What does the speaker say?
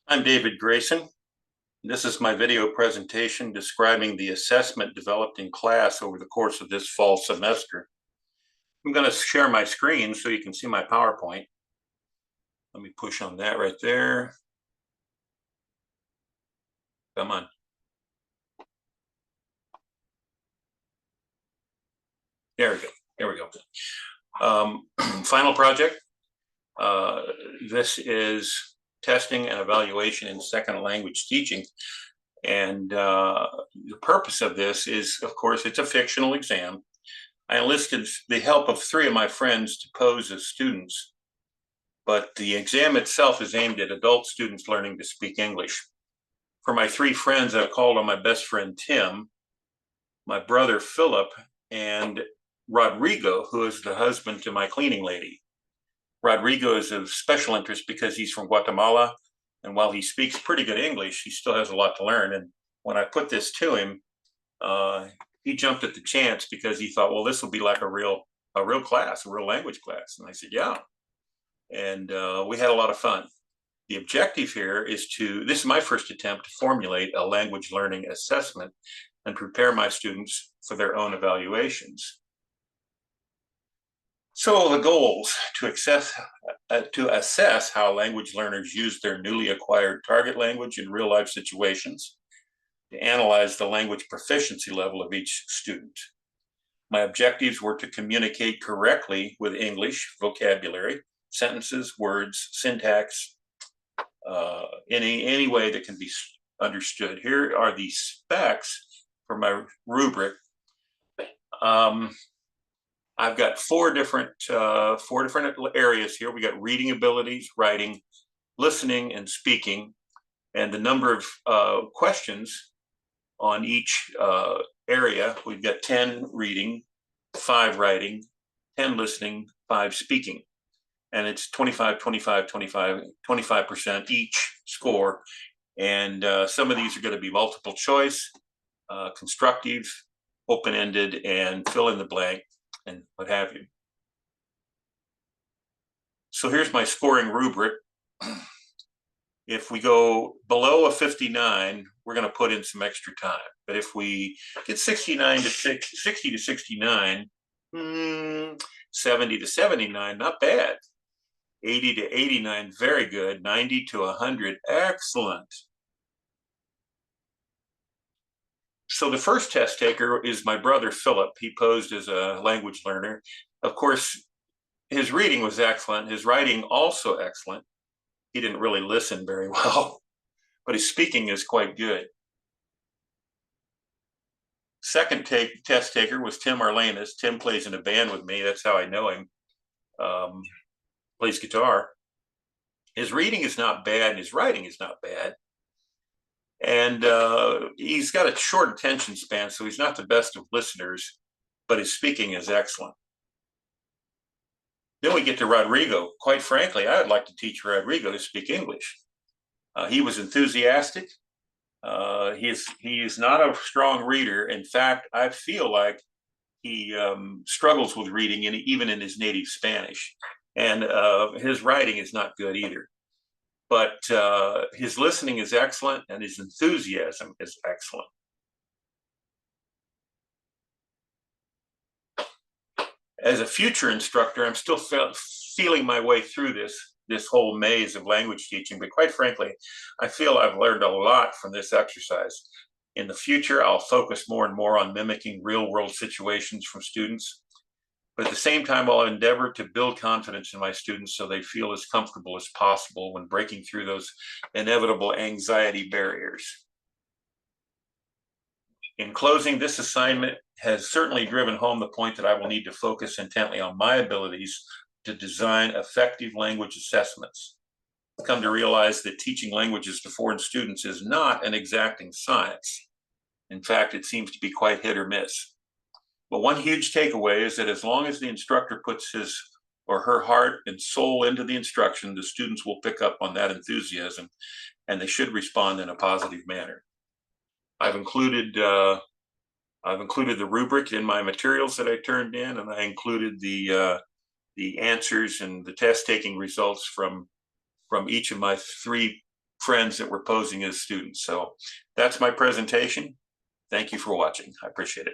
I'm David Grayson. This is my video presentation describing the assessment developed in class over the course of this fall semester. I'm going to share my screen so you can see my PowerPoint. Let me push on that right there. Come on. There we go. There we go. Final project. This is testing and evaluation in second language teaching. And the purpose of this is, of course, it's a fictional exam. I enlisted the help of three of my friends to pose as students, but the exam itself is aimed at adult students learning to speak English. For my three friends, I called on my best friend, Tim, my brother, Philip, and Rodrigo, who is the husband to my cleaning lady. Rodrigo is of special interest because he's from Guatemala, and while he speaks pretty good English, he still has a lot to learn. And when I put this to him, he jumped at the chance because he thought, well, this will be like a real class, a real language class. And I said, yeah. And we had a lot of fun. The objective here is this is my first attempt to formulate a language learning assessment and prepare my students for their own evaluations. So the goals to assess how language learners use their newly acquired target language in real life situations, to analyze the language proficiency level of each student. My objectives were to communicate correctly with English, vocabulary, sentences, words, syntax, any way that can be understood. Here are the specs for my rubric. I've got four different areas here. We got reading abilities, writing, listening, and speaking, and the number of questions on each area. We've got 10 reading, 5 writing, 10 listening, 5 speaking. And it's 25, 25, 25, 25% each score. And some of these are going to be multiple choice, constructive, open-ended, and fill in the blank, and what have you. So here's my scoring rubric. If we go below a 59, we're going to put in some extra time. But if we get 60 to 69, 70 to 79, not bad. 80 to 89, very good. 90 to 100, excellent. So the first test taker is my brother, Philip. He posed as a language learner. Of course, his reading was excellent. His writing also excellent. He didn't really listen very well, but his speaking is quite good. Second test taker was Tim Arlanis. Tim plays in a band with me. That's how I know him. Plays guitar. His reading is not bad. His writing is not bad. And he's got a short attention span, so he's not the best of listeners, but his speaking is excellent. Then we get to Rodrigo. Quite frankly, I would like to teach Rodrigo to speak English. He was enthusiastic. He is not a strong reader. In fact, I feel like he struggles with reading, even in his native Spanish. And his writing is not good either. But his listening is excellent, and his enthusiasm is excellent. As a future instructor, I'm still feeling my way through this whole maze of language teaching, but quite frankly, I feel I've learned a lot from this exercise. In the future, I'll focus more and more on mimicking real-world situations from students, but at the same time, I'll endeavor to build confidence in my students so they feel as comfortable as possible when breaking through those inevitable anxiety barriers. In closing, this assignment has certainly driven home the point that I will need to focus intently on my abilities to design effective language assessments. I've come to realize that teaching languages to foreign students is not an exacting science. In fact, it seems to be quite hit or miss. But one huge takeaway is that as long as the instructor puts his or her heart and soul into the instruction, the students will pick up on that enthusiasm, and they should respond in a positive manner. I've included the rubric in my materials that I turned in, and I included the answers and the test taking results from each of my three friends that were posing as students. So that's my presentation. Thank you for watching. I appreciate it.